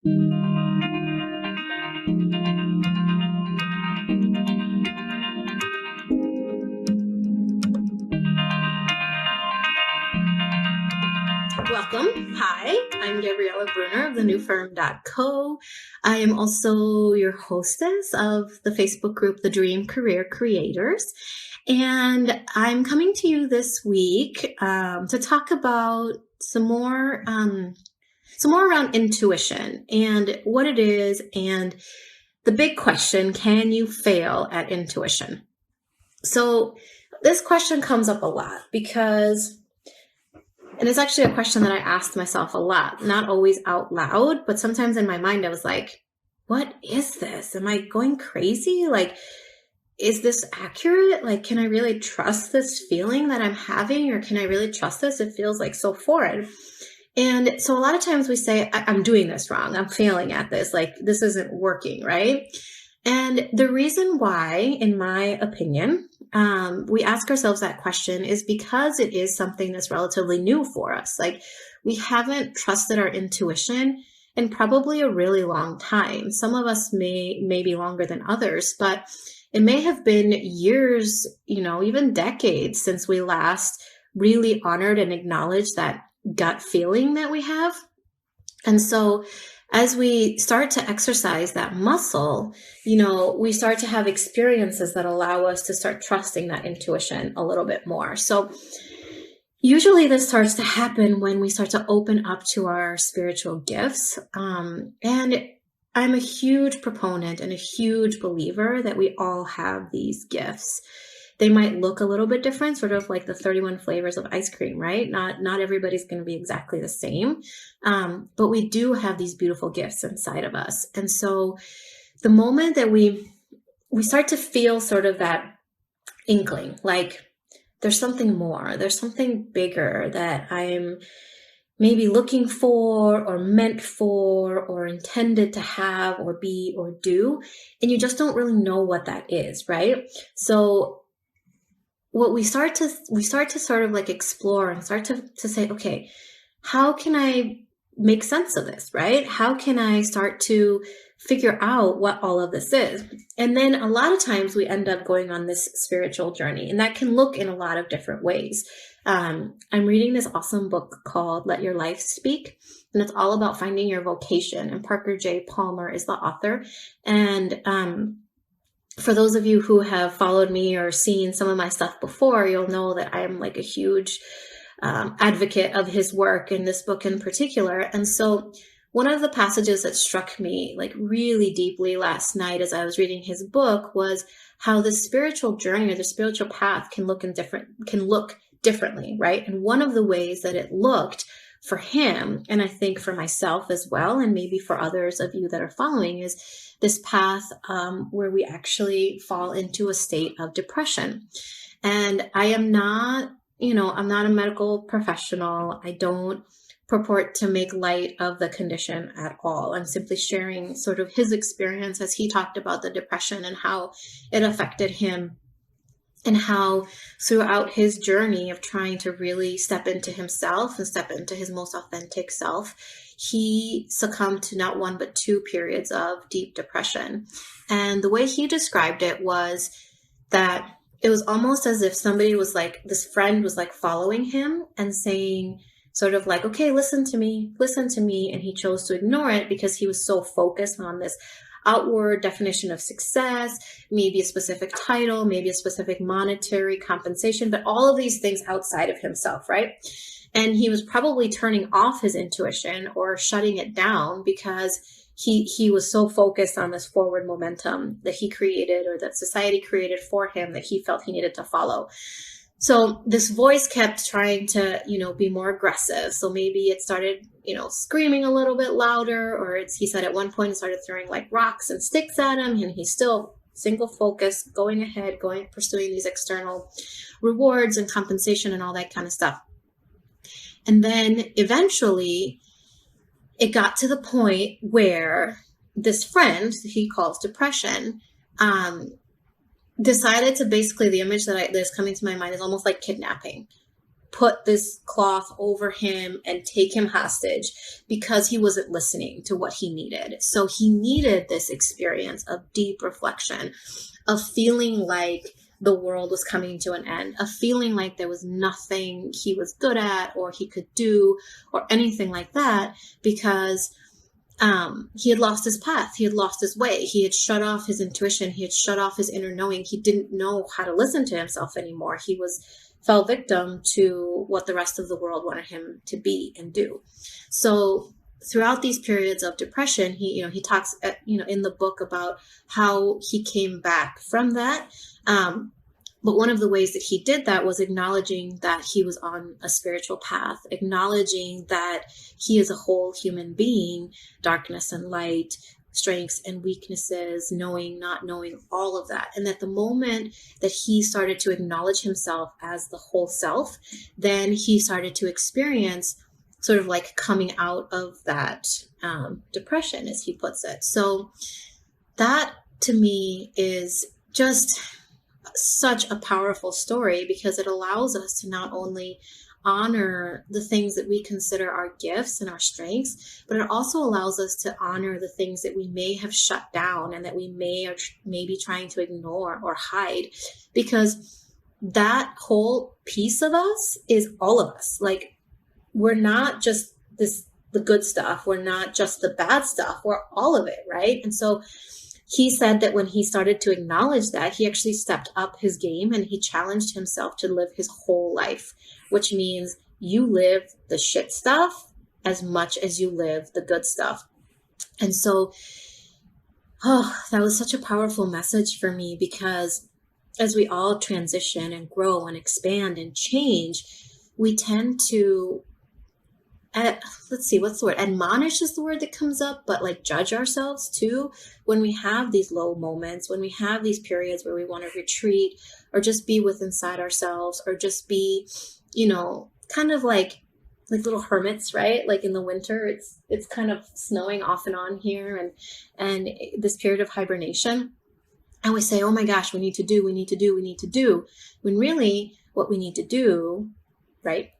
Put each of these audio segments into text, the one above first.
Welcome. Hi, I'm Gabriela Brunner of thenewfirm.co. I am also your hostess of the Facebook group, The Dream Career Creators. And I'm coming to you this week to talk about some more around intuition and what it is, and the big question: can you fail at intuition? So this question comes up a lot because, and it's actually a question that I asked myself a lot, not always out loud, but sometimes in my mind I was like, what is this? Am I going crazy? Like, is this accurate? Like, can I really trust this feeling that I'm having, or can I really trust this? It feels like so foreign. And so a lot of times we say, I'm doing this wrong. I'm failing at this. Like, this isn't working, right? And the reason why, in my opinion, we ask ourselves that question is because it is something that's relatively new for us. Like, we haven't trusted our intuition in probably a really long time. Some of us may be longer than others, but it may have been years, even decades since we last really honored and acknowledged that gut feeling that we have. And so as we start to exercise that muscle, we start to have experiences that allow us to start trusting that intuition a little bit more. So usually this starts to happen when we start to open up to our spiritual gifts. And I'm a huge proponent and a huge believer that we all have these gifts. They might look a little bit different, sort of like the 31 flavors of ice cream, right? Not everybody's going to be exactly the same. But we do have these beautiful gifts inside of us. And so the moment that we start to feel sort of that inkling, like there's something more, there's something bigger that I'm maybe looking for or meant for or intended to have or be or do, and you just don't really know what that is, right? So what we start to sort of like explore and start to say, okay, how can I make sense of this, right? How can I start to figure out what all of this is? And then a lot of times we end up going on this spiritual journey, and that can look in a lot of different ways. I'm reading this awesome book called Let Your Life Speak, and it's all about finding your vocation. And Parker J. Palmer is the author. And for those of you who have followed me or seen some of my stuff before, you'll know that I am like a huge advocate of his work, in this book in particular. And so one of the passages that struck me like really deeply last night as I was reading his book was how the spiritual journey or the spiritual path can look differently, right? And one of the ways that it looked for him, and I think for myself as well, and maybe for others of you that are following, is this path where we actually fall into a state of depression. And I am not, I'm not a medical professional. I don't purport to make light of the condition at all. I'm simply sharing sort of his experience as he talked about the depression and how it affected him, and how throughout his journey of trying to really step into himself and step into his most authentic self, he succumbed to not one, but two periods of deep depression. And the way he described it was that it was almost as if somebody was like, this friend was like following him and saying sort of like, okay, listen to me. And he chose to ignore it because he was so focused on this outward definition of success, maybe a specific title, maybe a specific monetary compensation, but all of these things outside of himself, right? And he was probably turning off his intuition or shutting it down because he was so focused on this forward momentum that he created, or that society created for him, that he felt he needed to follow. So this voice kept trying to, be more aggressive. So maybe it started, screaming a little bit louder, or he said at one point it started throwing like rocks and sticks at him, and he's still single focused, going ahead, pursuing these external rewards and compensation and all that kind of stuff. And then eventually it got to the point where this friend he calls depression, decided to basically, the image that's coming to my mind is almost like kidnapping. put this cloth over him and take him hostage because he wasn't listening to what he needed. So he needed this experience of deep reflection, of feeling like the world was coming to an end, of feeling like there was nothing he was good at or he could do or anything like that, because he had lost his path. He had lost his way. He had shut off his intuition. He had shut off his inner knowing. He didn't know how to listen to himself anymore. He fell victim to what the rest of the world wanted him to be and do. So throughout these periods of depression, he talks in the book about how he came back from that. But one of the ways that he did that was acknowledging that he was on a spiritual path, acknowledging that he is a whole human being, darkness and light, strengths and weaknesses, knowing, not knowing, all of that. And at the moment that he started to acknowledge himself as the whole self, then he started to experience sort of like coming out of that depression, as he puts it. So that to me is just such a powerful story, because it allows us to not only honor the things that we consider our gifts and our strengths, but it also allows us to honor the things that we may have shut down and that we may be trying to ignore or hide, because that whole piece of us is all of us. Like, we're not just the good stuff. We're not just the bad stuff. We're all of it, right? And so he said that when he started to acknowledge that, he actually stepped up his game and he challenged himself to live his whole life, which means you live the shit stuff as much as you live the good stuff. And so, that was such a powerful message for me, because as we all transition and grow and expand and change, we tend to, let's see, what's the word? Admonish is the word that comes up, but like judge ourselves too when we have these low moments, when we have these periods where we want to retreat or just be with inside ourselves, or just be, kind of like little hermits, right? Like in the winter, it's kind of snowing off and on here, and this period of hibernation. And we say, oh my gosh, we need to do, when really what we need to do, right,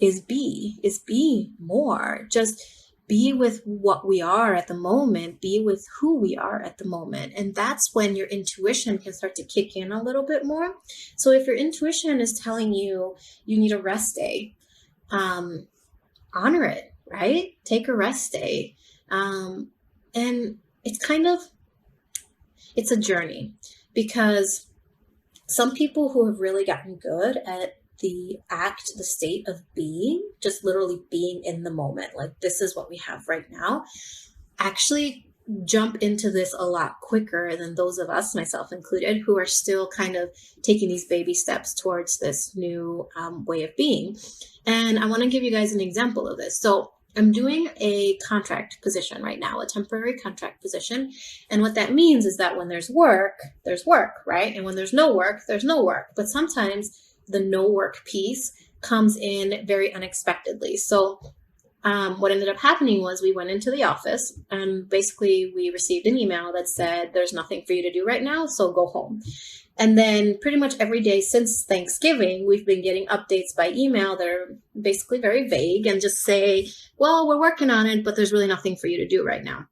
is be more. Just be with what we are at the moment, be with who we are at the moment. And that's when your intuition can start to kick in a little bit more. So if your intuition is telling you you need a rest day, honor it, right? Take a rest day. And it's a journey, because some people who have really gotten good at the state of being, just literally being in the moment, like this is what we have right now, actually jump into this a lot quicker than those of us, myself included, who are still kind of taking these baby steps towards this new way of being. And I want to give you guys an example of this. So I'm doing a contract position right now, a temporary contract position. And what that means is that when there's work, right? And when there's no work, there's no work. But sometimes the no work piece comes in very unexpectedly. So what ended up happening was we went into the office and basically we received an email that said, there's nothing for you to do right now, so go home. And then pretty much every day since Thanksgiving, we've been getting updates by email that are basically very vague and just say, well, we're working on it, but there's really nothing for you to do right now.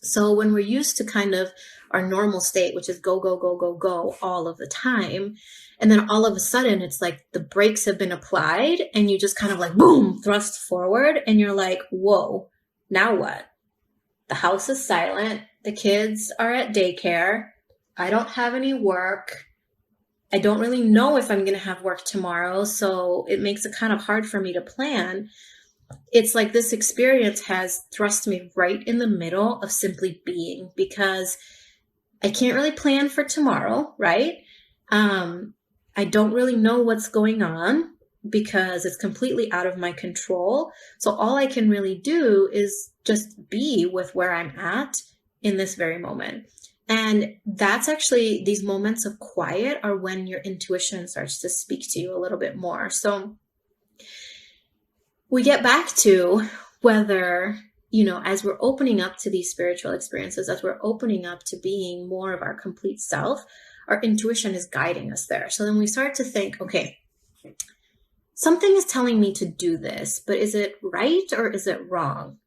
So when we're used to kind of our normal state, which is go, go, go, go, go all of the time, and then all of a sudden it's like the brakes have been applied and you just kind of like, boom, thrust forward. And you're like, whoa, now what? The house is silent. The kids are at daycare. I don't have any work. I don't really know if I'm going to have work tomorrow. So it makes it kind of hard for me to plan. It's like this experience has thrust me right in the middle of simply being, because I can't really plan for tomorrow, right? I don't really know what's going on because it's completely out of my control. So all I can really do is just be with where I'm at in this very moment. And that's actually, these moments of quiet are when your intuition starts to speak to you a little bit more. So we get back to whether, as we're opening up to these spiritual experiences, as we're opening up to being more of our complete self, our intuition is guiding us there. So then we start to think, okay, something is telling me to do this, but is it right or is it wrong?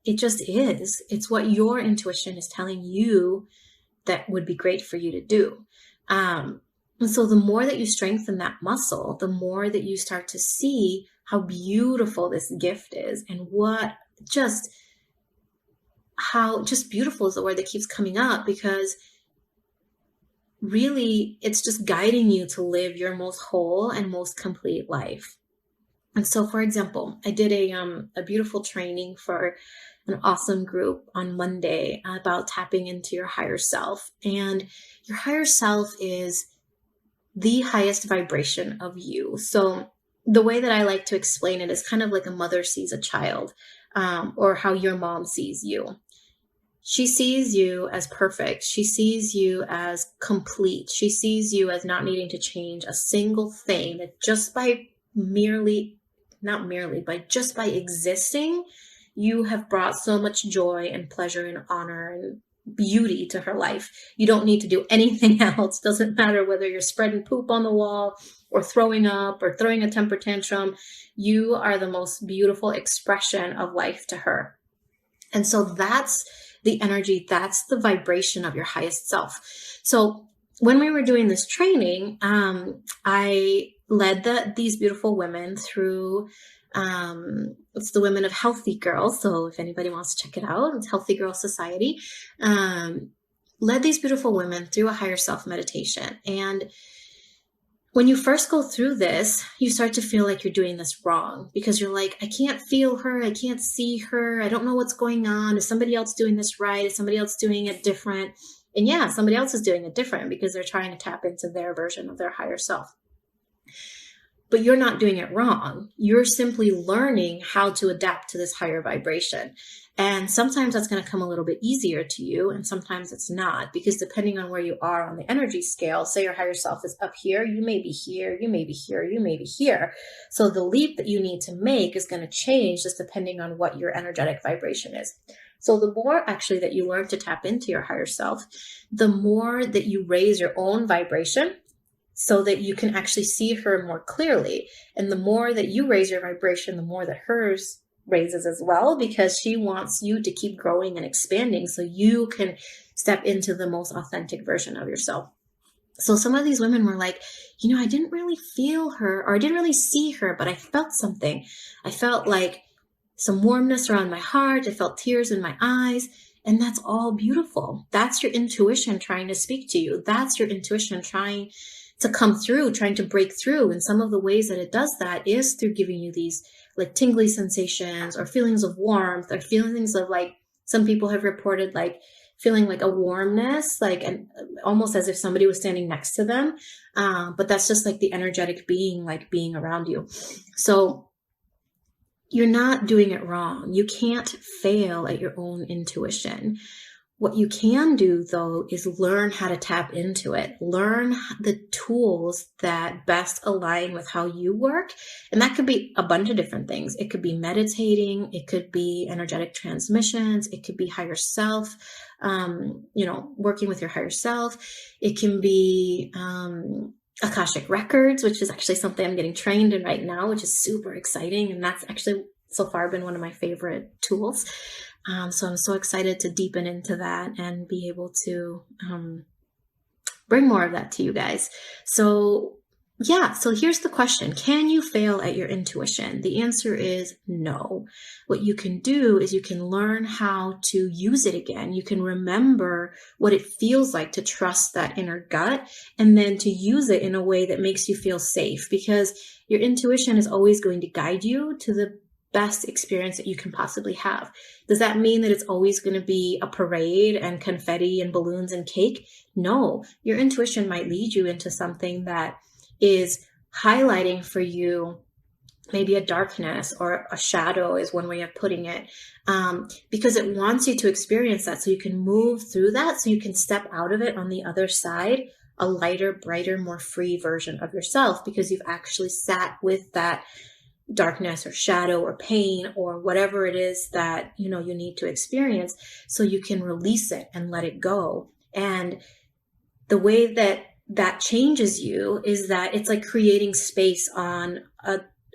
It just is. It's what your intuition is telling you that would be great for you to do. And so the more that you strengthen that muscle, the more that you start to see how beautiful this gift is, and how just beautiful is the word that keeps coming up, because really it's just guiding you to live your most whole and most complete life. And so, for example, I did a beautiful training for an awesome group on Monday about tapping into your higher self. And your higher self is the highest vibration of you. So the way that I like to explain it is kind of like a mother sees a child, or how your mom sees you. She sees you as perfect. She sees you as complete. She sees you as not needing to change a single thing, that just by just by existing, you have brought so much joy and pleasure and honor and beauty to her life. You don't need to do anything else. Doesn't matter whether you're spreading poop on the wall or throwing up or throwing a temper tantrum. You are the most beautiful expression of life to her. And so that's the energy, that's the vibration of your highest self. So when we were doing this training, I led these beautiful women through, it's the Women of Healthy Girls. So if anybody wants to check it out, it's Healthy Girl Society. Led these beautiful women through a higher self meditation. And when you first go through this, you start to feel like you're doing this wrong, because you're like, I can't feel her. I can't see her. I don't know what's going on. Is somebody else doing this right? Is somebody else doing it different? And yeah, somebody else is doing it different because they're trying to tap into their version of their higher self. But you're not doing it wrong. You're simply learning how to adapt to this higher vibration. And sometimes that's going to come a little bit easier to you, and sometimes it's not, because depending on where you are on the energy scale, say your higher self is up here, you may be here, you may be here, you may be here. So the leap that you need to make is going to change just depending on what your energetic vibration is. So the more actually that you learn to tap into your higher self, the more that you raise your own vibration so that you can actually see her more clearly. And the more that you raise your vibration, the more that hers raises as well, because she wants you to keep growing and expanding so you can step into the most authentic version of yourself. So some of these women were like, I didn't really feel her, or I didn't really see her, but I felt something. I felt like some warmness around my heart. I felt tears in my eyes. And that's all beautiful. That's your intuition trying to speak to you. That's your intuition trying to come through, trying to break through. And some of the ways that it does that is through giving you these like tingly sensations, or feelings of warmth, or feelings of, like, some people have reported like feeling like a warmness, like, and almost as if somebody was standing next to them. But that's just like the energetic being, like, being around you. So you're not doing it wrong. You can't fail at your own intuition. What you can do, though, is learn how to tap into it. Learn the tools that best align with how you work. And that could be a bunch of different things. It could be meditating. It could be energetic transmissions. It could be higher self, working with your higher self. It can be Akashic Records, which is actually something I'm getting trained in right now, which is super exciting. And that's actually so far been one of my favorite tools. So I'm so excited to deepen into that and be able to bring more of that to you guys. So here's the question. Can you fail at your intuition? The answer is no. What you can do is you can learn how to use it again. You can remember what it feels like to trust that inner gut, and then to use it in a way that makes you feel safe, because your intuition is always going to guide you to the best experience that you can possibly have. Does that mean that it's always going to be a parade and confetti and balloons and cake? No, your intuition might lead you into something that is highlighting for you maybe a darkness, or a shadow is one way of putting it, because it wants you to experience that so you can move through that, so you can step out of it on the other side a lighter, brighter, more free version of yourself, because you've actually sat with that darkness or shadow or pain or whatever it is that you need to experience, so you can release it and let it go. And the way that changes you is that it's like creating space on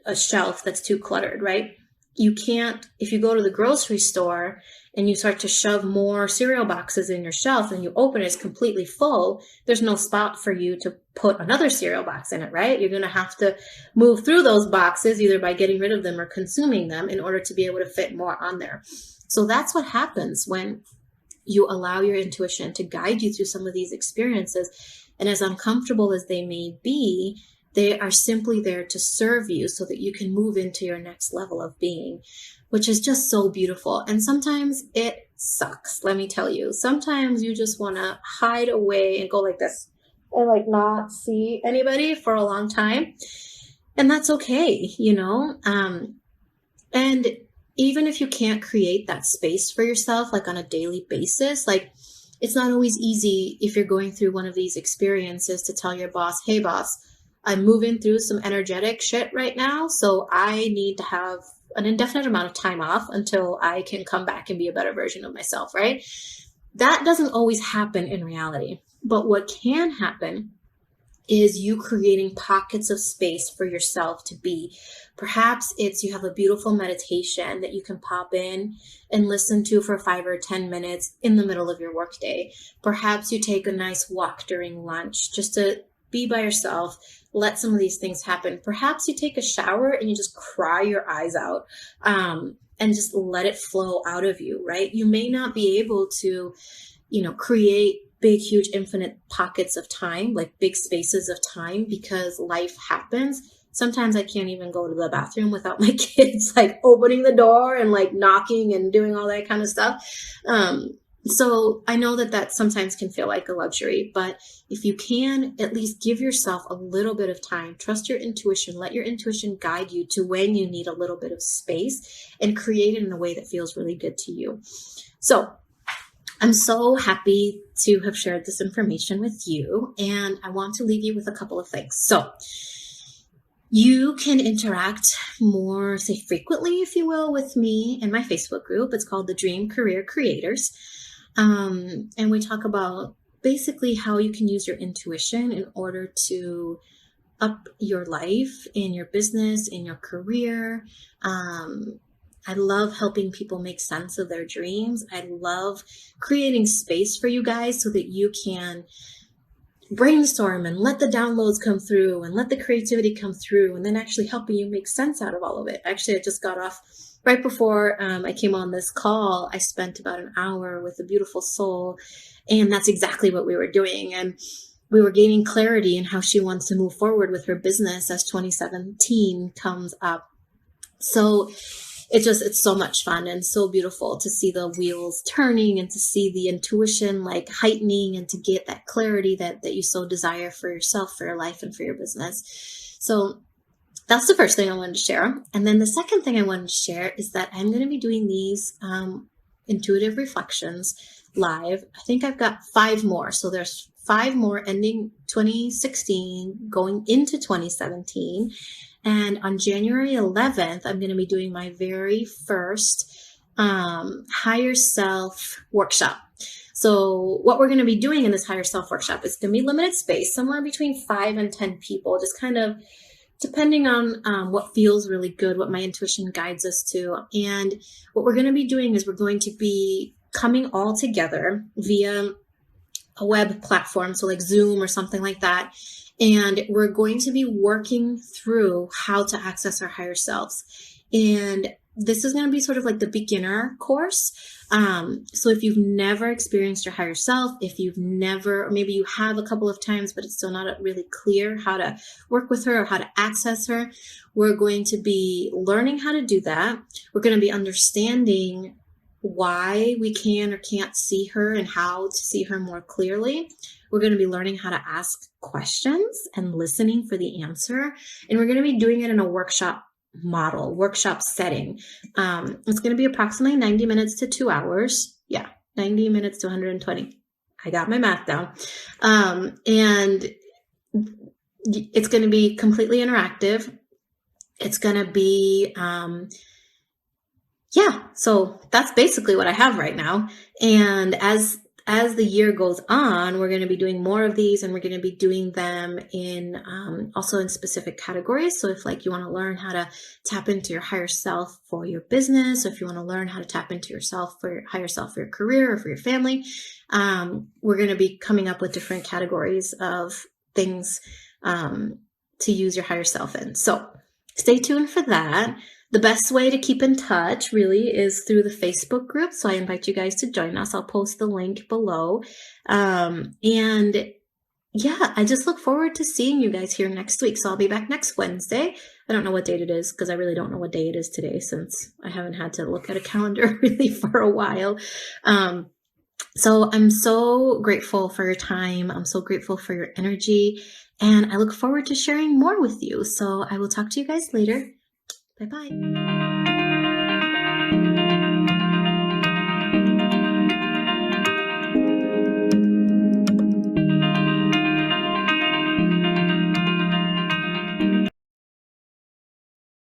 a shelf that's too cluttered, right? You can't, if you go to the grocery store and you start to shove more cereal boxes in your shelf and you open it, it's completely full, there's no spot for you to put another cereal box in it, right? You're going to have to move through those boxes either by getting rid of them or consuming them in order to be able to fit more on there. So that's what happens when you allow your intuition to guide you through some of these experiences. And as uncomfortable as they may be, they are simply there to serve you so that you can move into your next level of being, which is just so beautiful. And sometimes it sucks, let me tell you. Sometimes you just want to hide away and go like this and like not see anybody for a long time. And that's okay, you know? And even if you can't create that space for yourself, like on a daily basis, like it's not always easy if you're going through one of these experiences to tell your boss, hey boss, I'm moving through some energetic shit right now, so I need to have an indefinite amount of time off until I can come back and be a better version of myself, right? That doesn't always happen in reality. But what can happen is you creating pockets of space for yourself to be. Perhaps it's you have a beautiful meditation that you can pop in and listen to for 5 or 10 minutes in the middle of your workday. Perhaps you take a nice walk during lunch just to be by yourself, let some of these things happen. Perhaps you take a shower and you just cry your eyes out and just let it flow out of you, right? You may not be able to, create big, huge, infinite pockets of time, like big spaces of time, because life happens. Sometimes I can't even go to the bathroom without my kids like opening the door and like knocking and doing all that kind of stuff. So I know that sometimes can feel like a luxury, but if you can at least give yourself a little bit of time, trust your intuition, let your intuition guide you to when you need a little bit of space and create it in a way that feels really good to you. So I'm so happy to have shared this information with you, and I want to leave you with a couple of things. So you can interact more, say frequently, if you will, with me in my Facebook group. It's called the Dream Career Creators. And we talk about basically how you can use your intuition in order to up your life, in your business, in your career. I love helping people make sense of their dreams. I love creating space for you guys so that you can brainstorm and let the downloads come through and let the creativity come through, and then actually helping you make sense out of all of it. Actually, I just got off right before I came on this call. I spent about an hour with a beautiful soul, and that's exactly what we were doing. And we were gaining clarity in how she wants to move forward with her business as 2017 comes up. So it's so much fun and so beautiful to see the wheels turning and to see the intuition like heightening and to get that clarity that you so desire for yourself, for your life, and for your business. So that's the first thing I wanted to share. And then the second thing I wanted to share is that I'm going to be doing these intuitive reflections live. I think I've got 5 more. So there's 5 more ending 2016, going into 2017. And on January 11th, I'm going to be doing my very first higher self workshop. So what we're going to be doing in this higher self workshop is going to be limited space, somewhere between 5 and 10 people, just kind of depending on what feels really good, what my intuition guides us to. And what we're going to be doing is we're going to be coming all together via a web platform, so like Zoom or something like that. And we're going to be working through how to access our higher selves. And this is going to be sort of like the beginner course. So if you've never experienced your higher self, if you've never, or maybe you have a couple of times, but it's still not really clear how to work with her or how to access her, we're going to be learning how to do that. We're going to be understanding why we can or can't see her and how to see her more clearly. We're going to be learning how to ask questions and listening for the answer. And we're going to be doing it in a workshop model, workshop setting. It's going to be approximately 90 minutes to 2 hours. Yeah, 90 minutes to 120. I got my math down. And it's going to be completely interactive. It's going to be, so that's basically what I have right now. And as as the year goes on, we're going to be doing more of these, and we're going to be doing them in also in specific categories. So if like you want to learn how to tap into your higher self for your business, or if you want to learn how to tap into yourself for your higher self for your career or for your family, we're going to be coming up with different categories of things to use your higher self in. So stay tuned for that. The best way to keep in touch really is through the Facebook group. So I invite you guys to join us. I'll post the link below. And yeah, I just look forward to seeing you guys here next week. So I'll be back next Wednesday. I don't know what date it is because I really don't know what day it is today, since I haven't had to look at a calendar really for a while. So I'm so grateful for your time. I'm so grateful for your energy. And I look forward to sharing more with you. So I will talk to you guys later. Bye-bye.